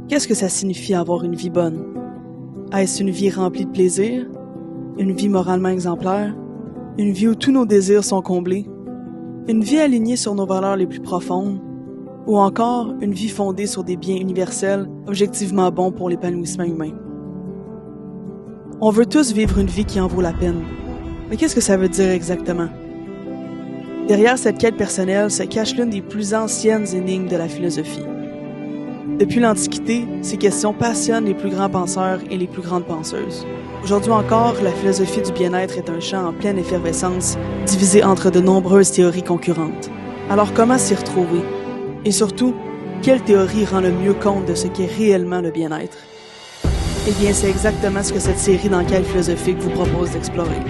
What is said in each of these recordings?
Qu'est-ce que ça signifie avoir une vie bonne? Est-ce une vie remplie de plaisir? Une vie moralement exemplaire? Une vie où tous nos désirs sont comblés? Une vie alignée sur nos valeurs les plus profondes? Ou encore une vie fondée sur des biens universels objectivement bons pour l'épanouissement humain? On veut tous vivre une vie qui en vaut la peine. Mais qu'est-ce que ça veut dire exactement? Derrière cette quête personnelle se cache l'une des plus anciennes énigmes de la philosophie. Depuis l'Antiquité, ces questions passionnent les plus grands penseurs et les plus grandes penseuses. Aujourd'hui encore, la philosophie du bien-être est un champ en pleine effervescence, divisé entre de nombreuses théories concurrentes. Alors comment s'y retrouver? Et surtout, quelle théorie rend le mieux compte de ce qu'est réellement le bien-être? Eh bien, c'est exactement ce que cette série d'enquêtes philosophiques vous propose d'explorer.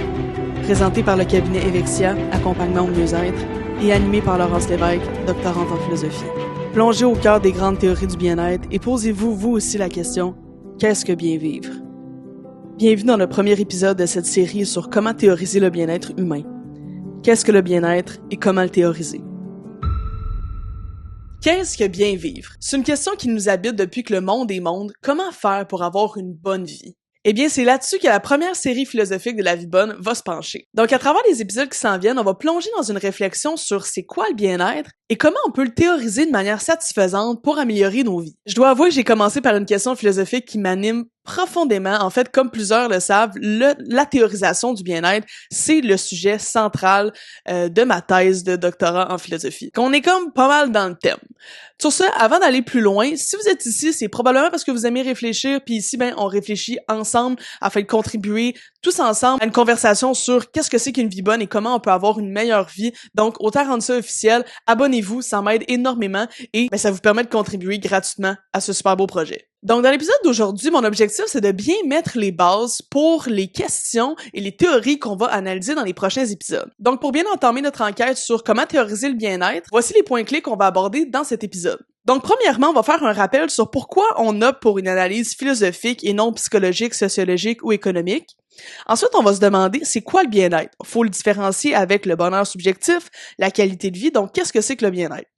Présentée par le cabinet Evexia, accompagnement au mieux-être, et animée par Laurence Lévesque, doctorante en philosophie. Plongez au cœur des grandes théories du bien-être et posez-vous, vous aussi, la question « Qu'est-ce que bien vivre ?» Bienvenue dans le premier épisode de cette série sur comment théoriser le bien-être humain. Qu'est-ce que le bien-être et comment le théoriser? Qu'est-ce que bien vivre? C'est une question qui nous habite depuis que le monde est monde. Comment faire pour avoir une bonne vie? Eh bien, c'est là-dessus que la première série philosophique de La vie bonne va se pencher. Donc, à travers les épisodes qui s'en viennent, on va plonger dans une réflexion sur c'est quoi le bien-être et comment on peut le théoriser de manière satisfaisante pour améliorer nos vies. Je dois avouer que j'ai commencé par une question philosophique qui m'anime profondément. En fait, comme plusieurs le savent, la théorisation du bien-être, c'est le sujet central de ma thèse de doctorat en philosophie. Qu'on est comme pas mal dans le thème. Sur ce, avant d'aller plus loin, si vous êtes ici, c'est probablement parce que vous aimez réfléchir, puis ici, on réfléchit ensemble afin de contribuer tous ensemble à une conversation sur qu'est-ce que c'est qu'une vie bonne et comment on peut avoir une meilleure vie. Donc, autant rendre ça officiel, abonnez-vous, ça m'aide énormément et ça vous permet de contribuer gratuitement à ce super beau projet. Donc, dans l'épisode d'aujourd'hui, mon objectif, c'est de bien mettre les bases pour les questions et les théories qu'on va analyser dans les prochains épisodes. Donc, pour bien entamer notre enquête sur comment théoriser le bien-être, voici les points clés qu'on va aborder dans cet épisode. Donc, premièrement, on va faire un rappel sur pourquoi on opte pour une analyse philosophique et non psychologique, sociologique ou économique. Ensuite, on va se demander, c'est quoi le bien-être? Il faut le différencier avec le bonheur subjectif, la qualité de vie, donc qu'est-ce que c'est que le bien-être?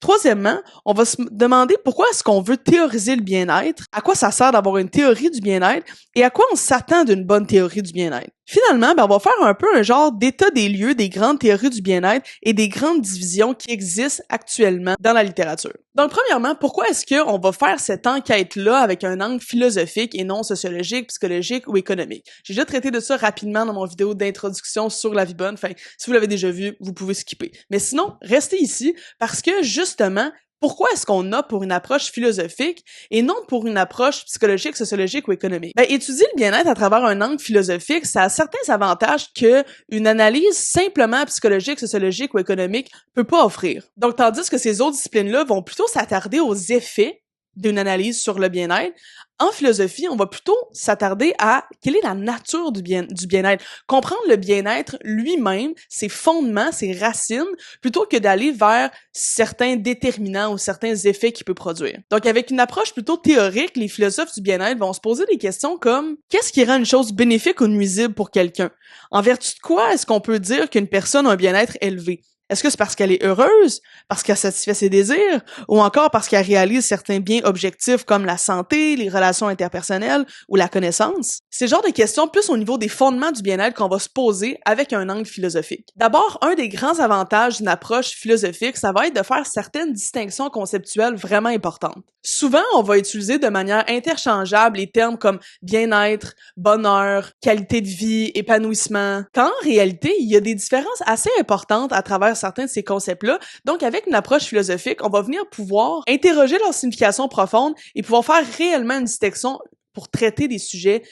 Troisièmement, on va se demander pourquoi est-ce qu'on veut théoriser le bien-être, à quoi ça sert d'avoir une théorie du bien-être et à quoi on s'attend d'une bonne théorie du bien-être. Finalement, on va faire un peu un genre d'état des lieux des grandes théories du bien-être et des grandes divisions qui existent actuellement dans la littérature. Donc, premièrement, pourquoi est-ce qu'on va faire cette enquête-là avec un angle philosophique et non sociologique, psychologique ou économique? J'ai déjà traité de ça rapidement dans mon vidéo d'introduction sur la vie bonne. Enfin, si vous l'avez déjà vu, vous pouvez skipper. Mais sinon, restez ici parce que, justement, pourquoi est-ce qu'on opte pour une approche philosophique et non pour une approche psychologique, sociologique ou économique? Étudier le bien-être à travers un angle philosophique, ça a certains avantages que une analyse simplement psychologique, sociologique ou économique peut pas offrir. Donc, tandis que ces autres disciplines-là vont plutôt s'attarder aux effets d'une analyse sur le bien-être, en philosophie, on va plutôt s'attarder à quelle est la nature du bien-être, comprendre le bien-être lui-même, ses fondements, ses racines, plutôt que d'aller vers certains déterminants ou certains effets qu'il peut produire. Donc, avec une approche plutôt théorique, les philosophes du bien-être vont se poser des questions comme qu'est-ce qui rend une chose bénéfique ou nuisible pour quelqu'un? En vertu de quoi est-ce qu'on peut dire qu'une personne a un bien-être élevé? Est-ce que c'est parce qu'elle est heureuse, parce qu'elle satisfait ses désirs, ou encore parce qu'elle réalise certains biens objectifs comme la santé, les relations interpersonnelles ou la connaissance? C'est le genre de questions plus au niveau des fondements du bien-être qu'on va se poser avec un angle philosophique. D'abord, un des grands avantages d'une approche philosophique, ça va être de faire certaines distinctions conceptuelles vraiment importantes. Souvent, on va utiliser de manière interchangeable les termes comme bien-être, bonheur, qualité de vie, épanouissement, quand en réalité, il y a des différences assez importantes à travers certains de ces concepts-là. Donc, avec une approche philosophique, on va venir pouvoir interroger leur signification profonde et pouvoir faire réellement une distinction pour traiter des sujets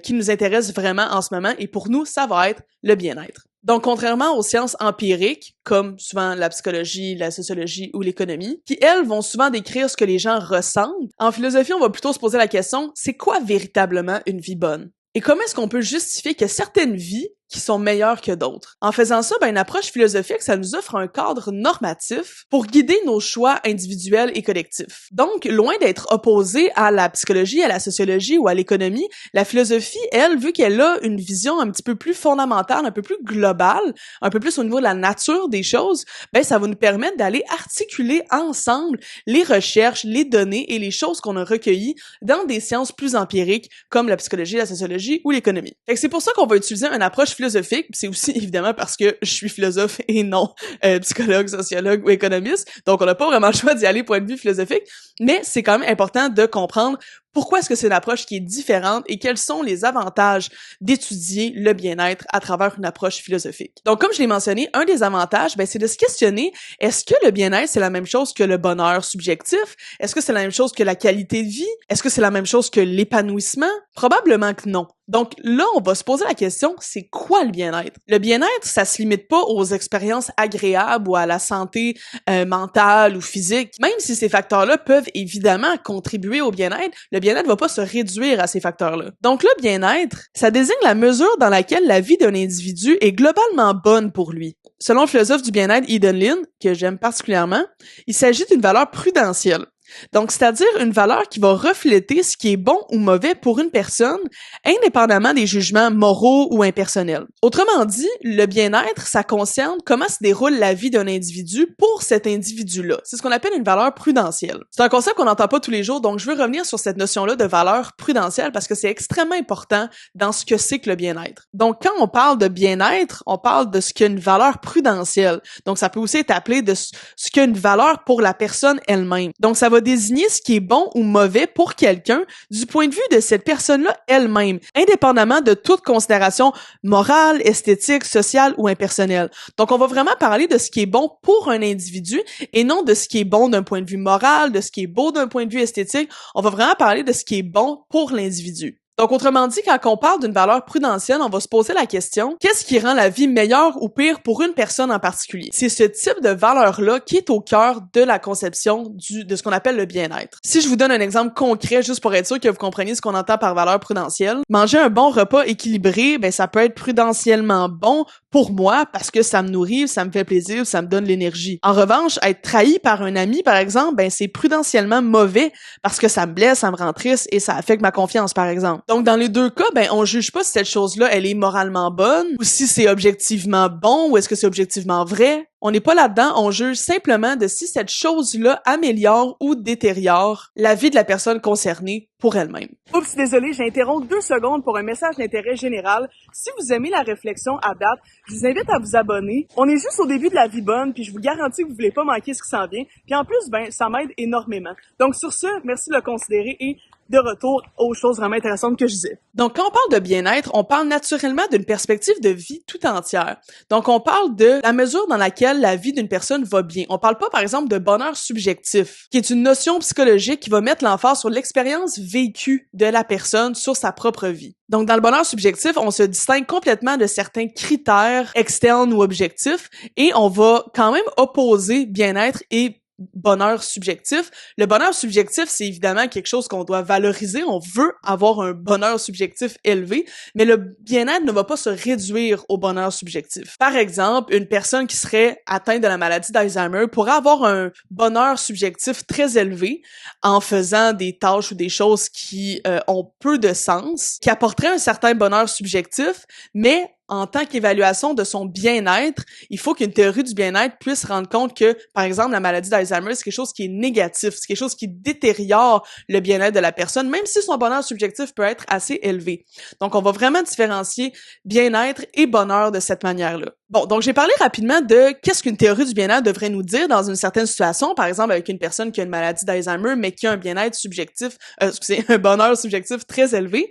qui nous intéressent vraiment en ce moment. Et pour nous, ça va être le bien-être. Donc, contrairement aux sciences empiriques, comme souvent la psychologie, la sociologie ou l'économie, qui, elles, vont souvent décrire ce que les gens ressentent, en philosophie, on va plutôt se poser la question, c'est quoi véritablement une vie bonne? Et comment est-ce qu'on peut justifier que certaines vies qui sont meilleurs que d'autres. En faisant ça, une approche philosophique, ça nous offre un cadre normatif pour guider nos choix individuels et collectifs. Donc, loin d'être opposée à la psychologie, à la sociologie ou à l'économie, la philosophie, elle, vu qu'elle a une vision un petit peu plus fondamentale, un peu plus globale, un peu plus au niveau de la nature des choses, ça va nous permettre d'aller articuler ensemble les recherches, les données et les choses qu'on a recueillies dans des sciences plus empiriques comme la psychologie, la sociologie ou l'économie. Fait que c'est pour ça qu'on va utiliser une approche philosophique, c'est aussi évidemment parce que je suis philosophe et non psychologue, sociologue ou économiste, donc on n'a pas vraiment le choix d'y aller point de vue philosophique, mais c'est quand même important de comprendre pourquoi est-ce que c'est une approche qui est différente et quels sont les avantages d'étudier le bien-être à travers une approche philosophique. Donc, comme je l'ai mentionné, un des avantages, c'est de se questionner, est-ce que le bien-être, c'est la même chose que le bonheur subjectif? Est-ce que c'est la même chose que la qualité de vie? Est-ce que c'est la même chose que l'épanouissement? Probablement que non. Donc là, on va se poser la question, c'est quoi le bien-être? Le bien-être, ça se limite pas aux expériences agréables ou à la santé mentale ou physique. Même si ces facteurs-là peuvent évidemment contribuer au bien-être, le bien-être va pas se réduire à ces facteurs-là. Donc le bien-être, ça désigne la mesure dans laquelle la vie d'un individu est globalement bonne pour lui. Selon le philosophe du bien-être Eden Lin, que j'aime particulièrement, il s'agit d'une valeur prudentielle. Donc, c'est-à-dire une valeur qui va refléter ce qui est bon ou mauvais pour une personne, indépendamment des jugements moraux ou impersonnels. Autrement dit, le bien-être, ça concerne comment se déroule la vie d'un individu pour cet individu-là. C'est ce qu'on appelle une valeur prudentielle. C'est un concept qu'on n'entend pas tous les jours, donc je veux revenir sur cette notion-là de valeur prudentielle parce que c'est extrêmement important dans ce que c'est que le bien-être. Donc, quand on parle de bien-être, on parle de ce qu'est une valeur prudentielle. Donc, ça peut aussi être appelé de ce qu'est une valeur pour la personne elle-même. Donc, ça va désigner ce qui est bon ou mauvais pour quelqu'un du point de vue de cette personne-là elle-même, indépendamment de toute considération morale, esthétique, sociale ou impersonnelle. Donc, on va vraiment parler de ce qui est bon pour un individu et non de ce qui est bon d'un point de vue moral, de ce qui est beau d'un point de vue esthétique. On va vraiment parler de ce qui est bon pour l'individu. Donc, autrement dit, quand on parle d'une valeur prudentielle, on va se poser la question, qu'est-ce qui rend la vie meilleure ou pire pour une personne en particulier? C'est ce type de valeur-là qui est au cœur de la conception de ce qu'on appelle le bien-être. Si je vous donne un exemple concret, juste pour être sûr que vous compreniez ce qu'on entend par valeur prudentielle, manger un bon repas équilibré, ça peut être prudentiellement bon pour moi parce que ça me nourrit, ça me fait plaisir, ça me donne l'énergie. En revanche, être trahi par un ami, par exemple, c'est prudentiellement mauvais parce que ça me blesse, ça me rend triste et ça affecte ma confiance, par exemple. Donc, dans les deux cas, on juge pas si cette chose-là, elle est moralement bonne, ou si c'est objectivement bon, ou est-ce que c'est objectivement vrai. On n'est pas là-dedans, on juge simplement de si cette chose-là améliore ou détériore la vie de la personne concernée pour elle-même. Oups, désolé, j'interromps 2 secondes pour un message d'intérêt général. Si vous aimez la réflexion à date, je vous invite à vous abonner. On est juste au début de la vie bonne, puis je vous garantis que vous voulez pas manquer ce qui s'en vient. Puis en plus, ça m'aide énormément. Donc sur ce, merci de le considérer et de retour aux choses vraiment intéressantes que je disais. Donc, quand on parle de bien-être, on parle naturellement d'une perspective de vie tout entière. Donc, on parle de la mesure dans laquelle la vie d'une personne va bien. On parle pas, par exemple, de bonheur subjectif, qui est une notion psychologique qui va mettre l'emphase sur l'expérience vécue de la personne sur sa propre vie. Donc, dans le bonheur subjectif, on se distingue complètement de certains critères externes ou objectifs et on va quand même opposer bien-être et bonheur subjectif. Le bonheur subjectif, c'est évidemment quelque chose qu'on doit valoriser. On veut avoir un bonheur subjectif élevé, mais le bien-être ne va pas se réduire au bonheur subjectif. Par exemple, une personne qui serait atteinte de la maladie d'Alzheimer pourrait avoir un bonheur subjectif très élevé en faisant des tâches ou des choses qui ont peu de sens, qui apporteraient un certain bonheur subjectif, mais en tant qu'évaluation de son bien-être, il faut qu'une théorie du bien-être puisse rendre compte que, par exemple, la maladie d'Alzheimer, c'est quelque chose qui est négatif, c'est quelque chose qui détériore le bien-être de la personne, même si son bonheur subjectif peut être assez élevé. Donc, on va vraiment différencier bien-être et bonheur de cette manière-là. Bon, donc j'ai parlé rapidement de qu'est-ce qu'une théorie du bien-être devrait nous dire dans une certaine situation, par exemple avec une personne qui a une maladie d'Alzheimer, mais qui a un bien-être subjectif, un bonheur subjectif très élevé.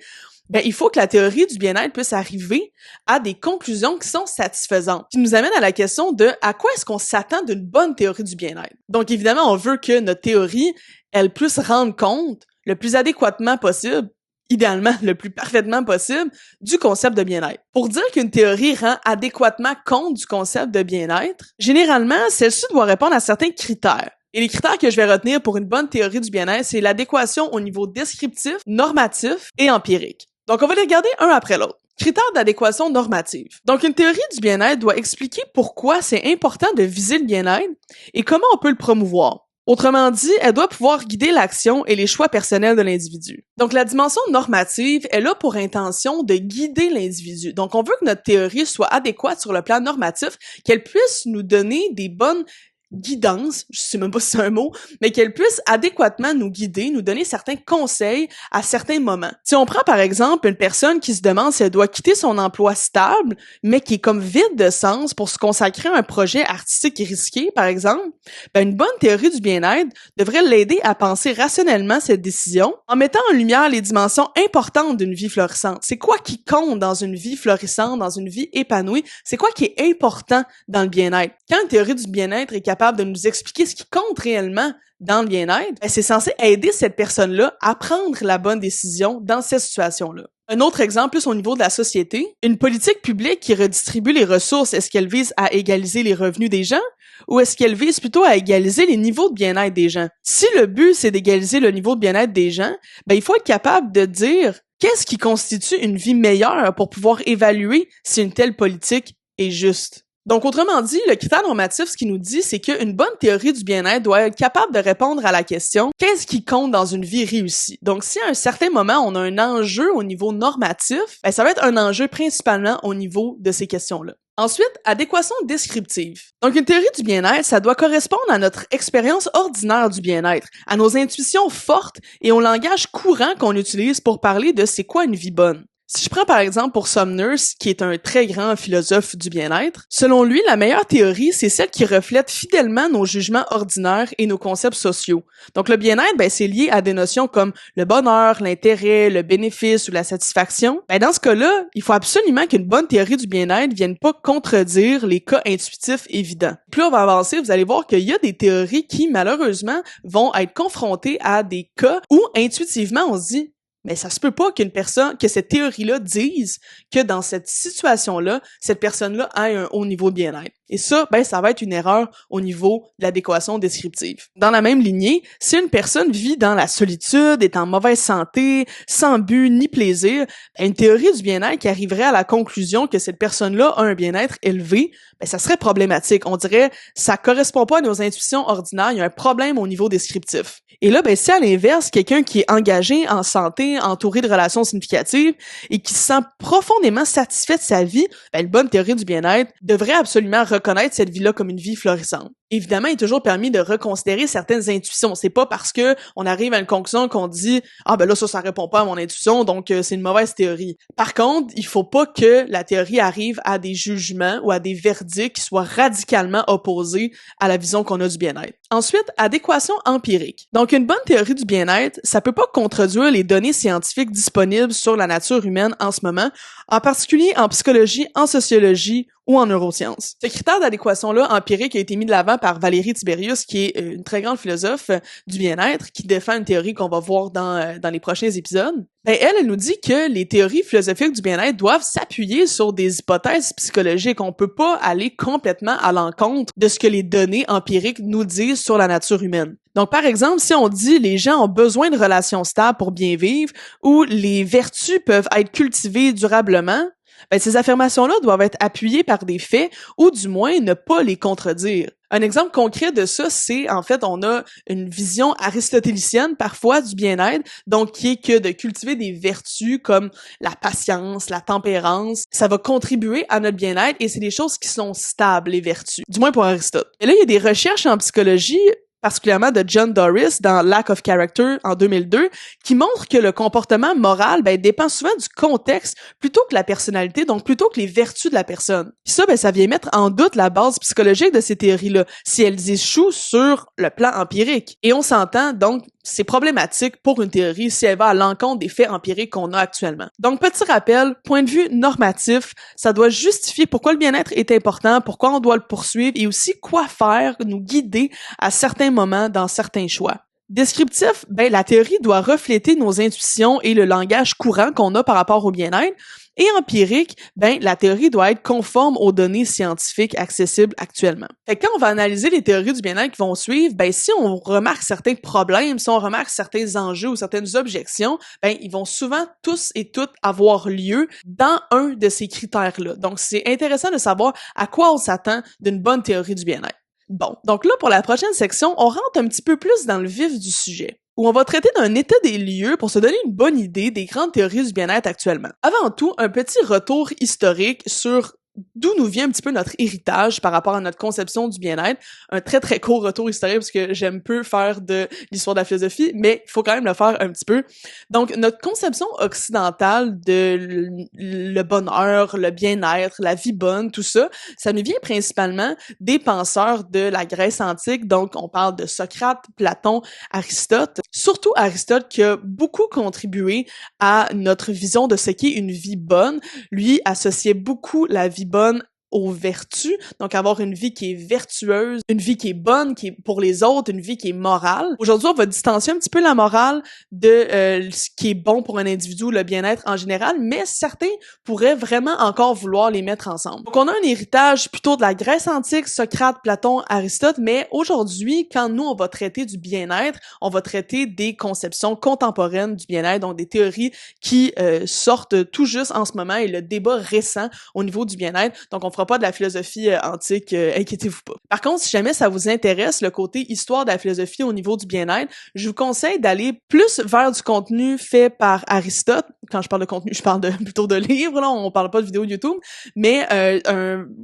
Il faut que la théorie du bien-être puisse arriver à des conclusions qui sont satisfaisantes. Qui nous amène à la question de à quoi est-ce qu'on s'attend d'une bonne théorie du bien-être. Donc évidemment, on veut que notre théorie, elle puisse rendre compte le plus adéquatement possible, idéalement le plus parfaitement possible, du concept de bien-être. Pour dire qu'une théorie rend adéquatement compte du concept de bien-être, généralement, celle-ci doit répondre à certains critères. Et les critères que je vais retenir pour une bonne théorie du bien-être, c'est l'adéquation au niveau descriptif, normatif et empirique. Donc, on va les regarder un après l'autre. Critères d'adéquation normative. Donc, une théorie du bien-être doit expliquer pourquoi c'est important de viser le bien-être et comment on peut le promouvoir. Autrement dit, elle doit pouvoir guider l'action et les choix personnels de l'individu. Donc, la dimension normative est là pour intention de guider l'individu. Donc, on veut que notre théorie soit adéquate sur le plan normatif, qu'elle puisse nous donner des bonnes guidance, je sais même pas si c'est un mot, mais qu'elle puisse adéquatement nous guider, nous donner certains conseils à certains moments. Si on prend par exemple une personne qui se demande si elle doit quitter son emploi stable, mais qui est comme vide de sens pour se consacrer à un projet artistique risqué, par exemple, ben une bonne théorie du bien-être devrait l'aider à penser rationnellement cette décision en mettant en lumière les dimensions importantes d'une vie florissante. C'est quoi qui compte dans une vie florissante, dans une vie épanouie? C'est quoi qui est important dans le bien-être? Quand une théorie du bien-être est capable de nous expliquer ce qui compte réellement dans le bien-être, ben c'est censé aider cette personne-là à prendre la bonne décision dans cette situation-là. Un autre exemple, plus au niveau de la société, une politique publique qui redistribue les ressources, est-ce qu'elle vise à égaliser les revenus des gens ou est-ce qu'elle vise plutôt à égaliser les niveaux de bien-être des gens? Si le but, c'est d'égaliser le niveau de bien-être des gens, ben il faut être capable de dire qu'est-ce qui constitue une vie meilleure pour pouvoir évaluer si une telle politique est juste. Donc, autrement dit, le critère normatif, ce qu'il nous dit, c'est qu'une bonne théorie du bien-être doit être capable de répondre à la question « Qu'est-ce qui compte dans une vie réussie? » Donc, si à un certain moment, on a un enjeu au niveau normatif, ben, ça va être un enjeu principalement au niveau de ces questions-là. Ensuite, adéquation descriptive. Donc, une théorie du bien-être, ça doit correspondre à notre expérience ordinaire du bien-être, à nos intuitions fortes et au langage courant qu'on utilise pour parler de c'est quoi une vie bonne. Si je prends par exemple pour Sumner, qui est un très grand philosophe du bien-être, selon lui, la meilleure théorie, c'est celle qui reflète fidèlement nos jugements ordinaires et nos concepts sociaux. Donc le bien-être, ben, c'est lié à des notions comme le bonheur, l'intérêt, le bénéfice ou la satisfaction. Ben, dans ce cas-là, il faut absolument qu'une bonne théorie du bien-être vienne pas contredire les cas intuitifs évidents. Plus on va avancer, vous allez voir qu'il y a des théories qui, malheureusement, vont être confrontées à des cas où, intuitivement, on se dit mais ça se peut pas que cette théorie-là dise que dans cette situation-là, cette personne-là ait un haut niveau de bien-être. Et ça, ben, ça va être une erreur au niveau de l'adéquation descriptive. Dans la même lignée, si une personne vit dans la solitude, est en mauvaise santé, sans but ni plaisir, ben, une théorie du bien-être qui arriverait à la conclusion que cette personne-là a un bien-être élevé, ben, ça serait problématique. On dirait, ça correspond pas à nos intuitions ordinaires, il y a un problème au niveau descriptif. Et là, ben, si à l'inverse, quelqu'un qui est engagé en santé, entouré de relations significatives et qui se sent profondément satisfait de sa vie, ben, une bonne théorie du bien-être devrait absolument reconnaître cette vie-là comme une vie florissante. Évidemment, il est toujours permis de reconsidérer certaines intuitions. C'est pas parce que on arrive à une conclusion qu'on dit ah ben là ça répond pas à mon intuition donc c'est une mauvaise théorie. Par contre, il faut pas que la théorie arrive à des jugements ou à des verdicts qui soient radicalement opposés à la vision qu'on a du bien-être. Ensuite, adéquation empirique. Donc une bonne théorie du bien-être, ça peut pas contredire les données scientifiques disponibles sur la nature humaine en ce moment, en particulier en psychologie, en sociologie ou en neurosciences. Ce critère d'adéquation-là empirique a été mis de l'avant par Valérie Tiberius, qui est une très grande philosophe du bien-être, qui défend une théorie qu'on va voir dans les prochains épisodes. Ben, elle nous dit que les théories philosophiques du bien-être doivent s'appuyer sur des hypothèses psychologiques. On peut pas aller complètement à l'encontre de ce que les données empiriques nous disent sur la nature humaine. Donc, par exemple, si on dit les gens ont besoin de relations stables pour bien vivre ou les vertus peuvent être cultivées durablement, ben, ces affirmations-là doivent être appuyées par des faits ou du moins ne pas les contredire. Un exemple concret de ça, c'est en fait, on a une vision aristotélicienne parfois du bien-être, donc qui est que de cultiver des vertus comme la patience, la tempérance, ça va contribuer à notre bien-être et c'est des choses qui sont stables, les vertus, du moins pour Aristote. Et là, il y a des recherches en psychologie particulièrement de John Doris dans Lack of Character en 2002, qui montre que le comportement moral dépend souvent du contexte plutôt que la personnalité, donc plutôt que les vertus de la personne. Puis ça, ça vient mettre en doute la base psychologique de ces théories-là, si elles échouent sur le plan empirique. Et on s'entend, donc, c'est problématique pour une théorie si elle va à l'encontre des faits empiriques qu'on a actuellement. Donc, petit rappel, point de vue normatif, ça doit justifier pourquoi le bien-être est important, pourquoi on doit le poursuivre et aussi quoi faire, nous guider à certains moments dans certains choix. Descriptif, ben la théorie doit refléter nos intuitions et le langage courant qu'on a par rapport au bien-être. Et empirique, ben la théorie doit être conforme aux données scientifiques accessibles actuellement. Fait que quand on va analyser les théories du bien-être qui vont suivre, ben si on remarque certains problèmes, si on remarque certains enjeux ou certaines objections, ben ils vont souvent tous et toutes avoir lieu dans un de ces critères-là. Donc c'est intéressant de savoir à quoi on s'attend d'une bonne théorie du bien-être. Bon, donc là, pour la prochaine section, on rentre un petit peu plus dans le vif du sujet, où on va traiter d'un état des lieux pour se donner une bonne idée des grandes théories du bien-être actuellement. Avant tout, un petit retour historique sur d'où nous vient un petit peu notre héritage par rapport à notre conception du bien-être. Un très très court retour historique parce que j'aime peu faire de l'histoire de la philosophie, mais il faut quand même le faire un petit peu. Donc, notre conception occidentale de le bonheur, le bien-être, la vie bonne, tout ça, ça nous vient principalement des penseurs de la Grèce antique. Donc, on parle de Socrate, Platon, Aristote. Surtout Aristote qui a beaucoup contribué à notre vision de ce qu'est une vie bonne. Lui associait beaucoup la vie bonne aux vertus, donc avoir une vie qui est vertueuse, une vie qui est bonne, qui est pour les autres, une vie qui est morale. Aujourd'hui, on va distancier un petit peu la morale de ce qui est bon pour un individu, le bien-être en général, mais certains pourraient vraiment encore vouloir les mettre ensemble. Donc, on a un héritage plutôt de la Grèce antique, Socrate, Platon, Aristote, mais aujourd'hui, quand nous, on va traiter du bien-être, on va traiter des conceptions contemporaines du bien-être, donc des théories qui sortent tout juste en ce moment et le débat récent au niveau du bien-être. Donc, on fera pas de la philosophie antique, inquiétez-vous pas. Par contre, si jamais ça vous intéresse, le côté histoire de la philosophie au niveau du bien-être, je vous conseille d'aller plus vers du contenu fait par Aristote. Quand je parle de contenu, je parle plutôt de livres, là, on parle pas de vidéos YouTube, mais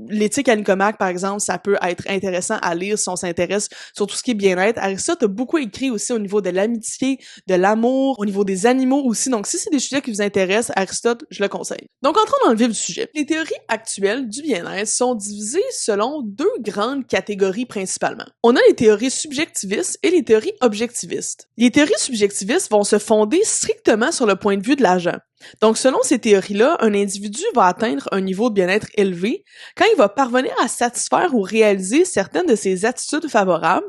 l'éthique à Nicomaque, par exemple, ça peut être intéressant à lire si on s'intéresse sur tout ce qui est bien-être. Aristote a beaucoup écrit aussi au niveau de l'amitié, de l'amour, au niveau des animaux aussi. Donc, si c'est des sujets qui vous intéressent, Aristote, je le conseille. Donc, entrons dans le vif du sujet. Les théories actuelles du bien-être sont divisées selon deux grandes catégories principalement. On a les théories subjectivistes et les théories objectivistes. Les théories subjectivistes vont se fonder strictement sur le point de vue de l'agent. Donc, selon ces théories-là, un individu va atteindre un niveau de bien-être élevé quand il va parvenir à satisfaire ou réaliser certaines de ses attitudes favorables,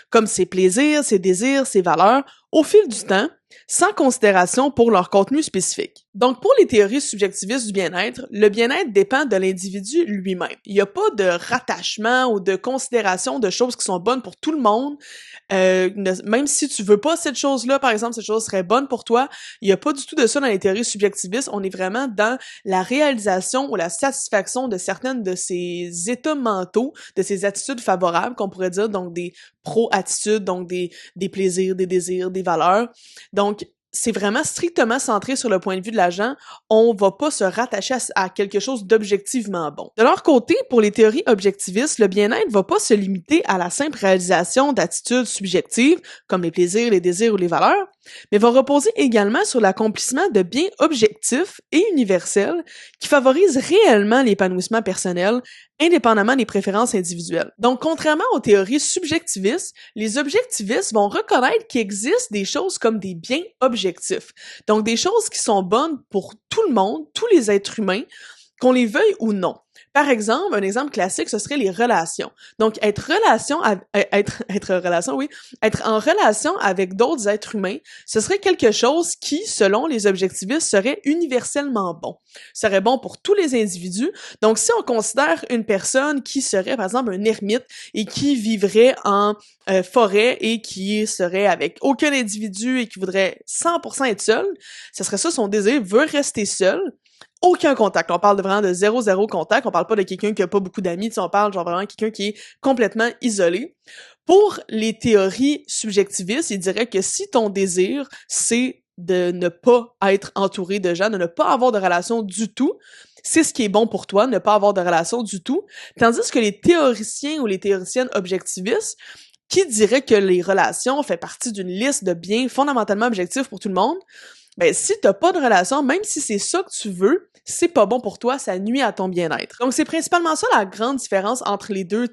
comme ses plaisirs, ses désirs, ses valeurs, au fil du temps, sans considération pour leur contenu spécifique. Donc, pour les théories subjectivistes du bien-être, le bien-être dépend de l'individu lui-même. Il n'y a pas de rattachement ou de considération de choses qui sont bonnes pour tout le monde. Même si tu veux pas cette chose-là, par exemple, cette chose serait bonne pour toi, il n'y a pas du tout de ça dans les théories subjectivistes. On est vraiment dans la réalisation ou la satisfaction de certaines de ces états mentaux, de ces attitudes favorables, qu'on pourrait dire, donc des pro-attitudes, donc des plaisirs, des désirs, des valeurs. Donc, c'est vraiment strictement centré sur le point de vue de l'agent. On va pas se rattacher à quelque chose d'objectivement bon. De leur côté, pour les théories objectivistes, le bien-être va pas se limiter à la simple réalisation d'attitudes subjectives, comme les plaisirs, les désirs ou les valeurs, mais va reposer également sur l'accomplissement de biens objectifs et universels qui favorisent réellement l'épanouissement personnel, indépendamment des préférences individuelles. Donc, contrairement aux théories subjectivistes, les objectivistes vont reconnaître qu'il existe des choses comme des biens objectifs. Donc, des choses qui sont bonnes pour tout le monde, tous les êtres humains, qu'on les veuille ou non. Par exemple, un exemple classique, ce serait les relations. Donc, être en relation avec d'autres êtres humains, ce serait quelque chose qui, selon les objectivistes, serait universellement bon. Serait bon pour tous les individus. Donc, si on considère une personne qui serait, par exemple, un ermite et qui vivrait en forêt et qui serait avec aucun individu et qui voudrait 100% être seul, ce serait ça son désir, veut rester seul. Aucun contact. On parle vraiment de zéro contact. On parle pas de quelqu'un qui a pas beaucoup d'amis. On parle genre vraiment de quelqu'un qui est complètement isolé. Pour les théories subjectivistes, ils diraient que si ton désir, c'est de ne pas être entouré de gens, de ne pas avoir de relation du tout, c'est ce qui est bon pour toi, ne pas avoir de relation du tout. Tandis que les théoriciens ou les théoriciennes objectivistes, qui diraient que les relations font partie d'une liste de biens fondamentalement objectifs pour tout le monde, ben si t'as pas de relation, même si c'est ça que tu veux, c'est pas bon pour toi, ça nuit à ton bien-être. Donc c'est principalement ça la grande différence entre les deux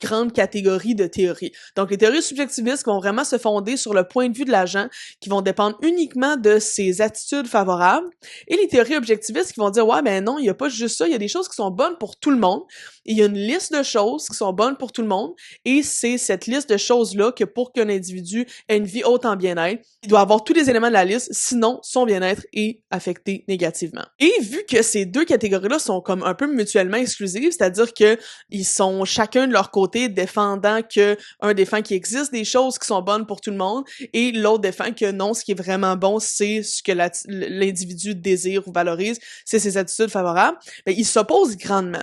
grande catégorie de théories. Donc, les théories subjectivistes vont vraiment se fonder sur le point de vue de l'agent, qui vont dépendre uniquement de ses attitudes favorables, et les théories objectivistes qui vont dire « Ouais, ben non, il y a pas juste ça, il y a des choses qui sont bonnes pour tout le monde, et il y a une liste de choses qui sont bonnes pour tout le monde, et c'est cette liste de choses-là que pour qu'un individu ait une vie haute en bien-être, il doit avoir tous les éléments de la liste, sinon son bien-être est affecté négativement. » Et vu que ces deux catégories-là sont comme un peu mutuellement exclusives, c'est-à-dire que ils sont chacun de leur côté défendant que un défend qu'il existe des choses qui sont bonnes pour tout le monde et l'autre défend que non, ce qui est vraiment bon, c'est ce que l'individu désire ou valorise, c'est ses attitudes favorables, ben ils s'opposent grandement.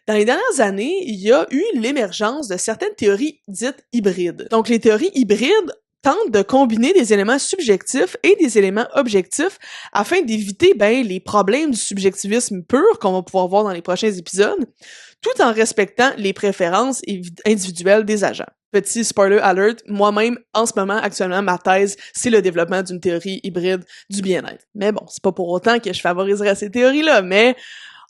Dans les dernières années, il y a eu l'émergence de certaines théories dites hybrides. Donc les théories hybrides tentent de combiner des éléments subjectifs et des éléments objectifs afin d'éviter les problèmes du subjectivisme pur qu'on va pouvoir voir dans les prochains épisodes, tout en respectant les préférences individuelles des agents. Petit spoiler alert, moi-même, en ce moment, actuellement, ma thèse, c'est le développement d'une théorie hybride du bien-être. Mais bon, c'est pas pour autant que je favoriserais ces théories-là, mais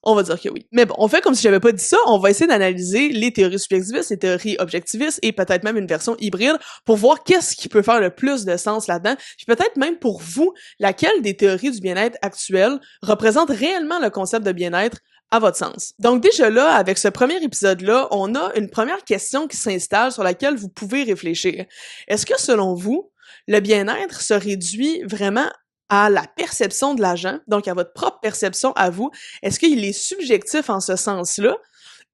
on va dire que oui. Mais bon, on fait comme si j'avais pas dit ça, on va essayer d'analyser les théories subjectivistes, les théories objectivistes et peut-être même une version hybride pour voir qu'est-ce qui peut faire le plus de sens là-dedans, puis peut-être même pour vous, laquelle des théories du bien-être actuelles représente réellement le concept de bien-être à votre sens. Donc déjà là, avec ce premier épisode-là, on a une première question qui s'installe sur laquelle vous pouvez réfléchir. Est-ce que selon vous, le bien-être se réduit vraiment à la perception de l'agent, donc à votre propre perception à vous? Est-ce qu'il est subjectif en ce sens-là?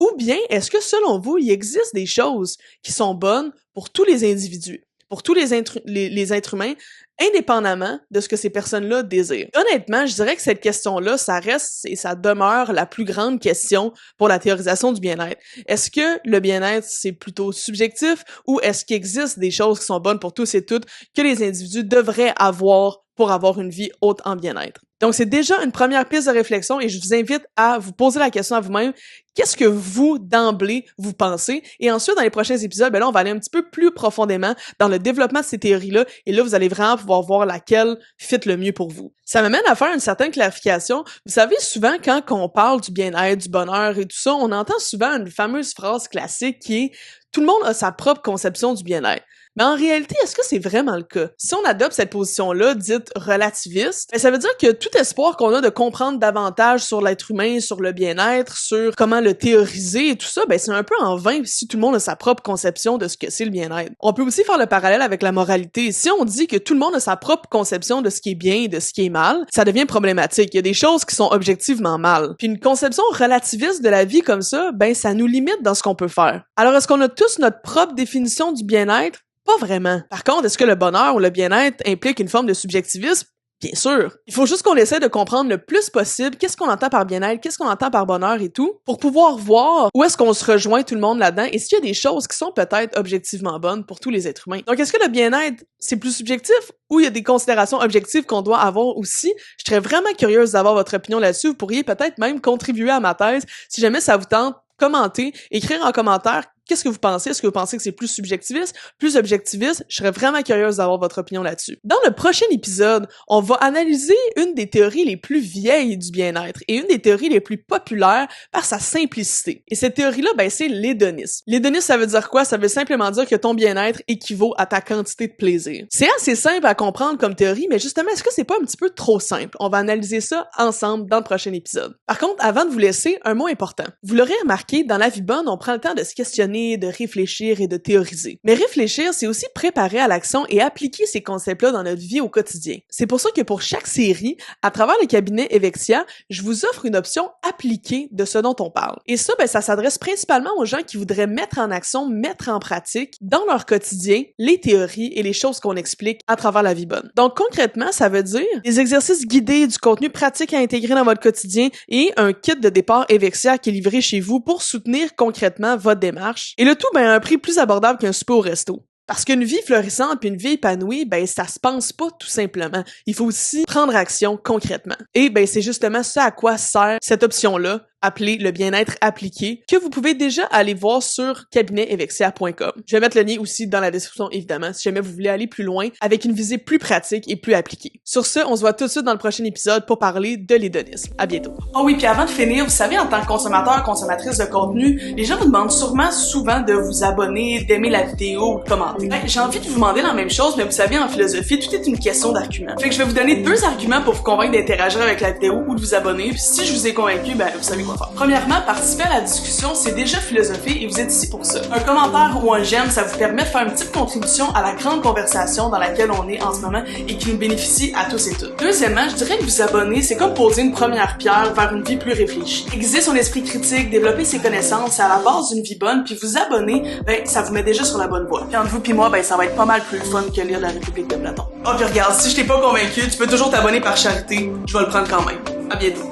Ou bien, est-ce que selon vous, il existe des choses qui sont bonnes pour tous les individus, pour tous les êtres humains, indépendamment de ce que ces personnes-là désirent? Honnêtement, je dirais que cette question-là, ça reste et ça demeure la plus grande question pour la théorisation du bien-être. Est-ce que le bien-être, c'est plutôt subjectif ou est-ce qu'il existe des choses qui sont bonnes pour tous et toutes que les individus devraient avoir pour avoir une vie haute en bien-être? Donc, c'est déjà une première piste de réflexion et je vous invite à vous poser la question à vous-même. Qu'est-ce que vous, d'emblée, vous pensez? Et ensuite, dans les prochains épisodes, là, on va aller un petit peu plus profondément dans le développement de ces théories-là et là, vous allez vraiment pouvoir voir laquelle fit le mieux pour vous. Ça m'amène à faire une certaine clarification. Vous savez, souvent, quand on parle du bien-être, du bonheur et tout ça, on entend souvent une fameuse phrase classique qui est « tout le monde a sa propre conception du bien-être ». Mais en réalité, est-ce que c'est vraiment le cas? Si on adopte cette position-là, dite relativiste, ça veut dire que tout espoir qu'on a de comprendre davantage sur l'être humain, sur le bien-être, sur comment le théoriser et tout ça, c'est un peu en vain si tout le monde a sa propre conception de ce que c'est le bien-être. On peut aussi faire le parallèle avec la moralité. Si on dit que tout le monde a sa propre conception de ce qui est bien et de ce qui est mal, ça devient problématique. Il y a des choses qui sont objectivement mal. Puis une conception relativiste de la vie comme ça, ça nous limite dans ce qu'on peut faire. Alors, est-ce qu'on a tous notre propre définition du bien-être? Pas vraiment. Par contre, est-ce que le bonheur ou le bien-être implique une forme de subjectivisme? Bien sûr. Il faut juste qu'on essaie de comprendre le plus possible qu'est-ce qu'on entend par bien-être, qu'est-ce qu'on entend par bonheur et tout, pour pouvoir voir où est-ce qu'on se rejoint tout le monde là-dedans et s'il y a des choses qui sont peut-être objectivement bonnes pour tous les êtres humains. Donc, est-ce que le bien-être, c'est plus subjectif ou il y a des considérations objectives qu'on doit avoir aussi? Je serais vraiment curieuse d'avoir votre opinion là-dessus. Vous pourriez peut-être même contribuer à ma thèse si jamais ça vous tente. Commentez, écrire en commentaire qu'est-ce que vous pensez. Est-ce que vous pensez que c'est plus subjectiviste, plus objectiviste? Je serais vraiment curieuse d'avoir votre opinion là-dessus. Dans le prochain épisode, on va analyser une des théories les plus vieilles du bien-être et une des théories les plus populaires par sa simplicité. Et cette théorie-là, c'est l'hédonisme. L'hédonisme, ça veut dire quoi? Ça veut simplement dire que ton bien-être équivaut à ta quantité de plaisir. C'est assez simple à comprendre comme théorie, mais justement, est-ce que c'est pas un petit peu trop simple? On va analyser ça ensemble dans le prochain épisode. Par contre, avant de vous laisser, un mot important. Vous l'aurez remarqué, dans la vie bonne, on prend le temps de se questionner, de réfléchir et de théoriser. Mais réfléchir, c'est aussi préparer à l'action et appliquer ces concepts-là dans notre vie au quotidien. C'est pour ça que pour chaque série, à travers le cabinet Evexia, je vous offre une option appliquée de ce dont on parle. Et ça, ça s'adresse principalement aux gens qui voudraient mettre en action, mettre en pratique, dans leur quotidien, les théories et les choses qu'on explique à travers la vie bonne. Donc concrètement, ça veut dire des exercices guidés, du contenu pratique à intégrer dans votre quotidien et un kit de départ Evexia qui est livré chez vous pour soutenir concrètement votre démarche. Et le tout, à un prix plus abordable qu'un souper au resto. Parce qu'une vie florissante puis une vie épanouie, ça se pense pas tout simplement. Il faut aussi prendre action concrètement. Et c'est justement ce à quoi sert cette option-là appelé le bien-être appliqué, que vous pouvez déjà aller voir sur cabinetevexia.com. Je vais mettre le lien aussi dans la description, évidemment, si jamais vous voulez aller plus loin, avec une visée plus pratique et plus appliquée. Sur ce, on se voit tout de suite dans le prochain épisode pour parler de l'hédonisme. À bientôt. Oh oui, puis avant de finir, vous savez, en tant que consommateur, consommatrice de contenu, les gens vous demandent souvent de vous abonner, d'aimer la vidéo ou de commenter. J'ai envie de vous demander la même chose, mais vous savez, en philosophie, tout est une question d'argument. Fait que je vais vous donner 2 arguments pour vous convaincre d'interagir avec la vidéo ou de vous abonner, puis si je vous ai convaincu, ben vous savez quoi faire. Premièrement, participer à la discussion, c'est déjà philosopher et vous êtes ici pour ça. Un commentaire ou un j'aime, ça vous permet de faire une petite contribution à la grande conversation dans laquelle on est en ce moment et qui nous bénéficie à tous et toutes. Deuxièmement, je dirais que vous abonner, c'est comme poser une première pierre vers une vie plus réfléchie. Aiguiser son esprit critique, développer ses connaissances, c'est à la base d'une vie bonne, puis vous abonner, ben ça vous met déjà sur la bonne voie. Puis entre vous puis moi, ben ça va être pas mal plus fun que lire La République de Platon. Oh puis regarde, si je t'ai pas convaincu, tu peux toujours t'abonner par charité, je vais le prendre quand même. À bientôt.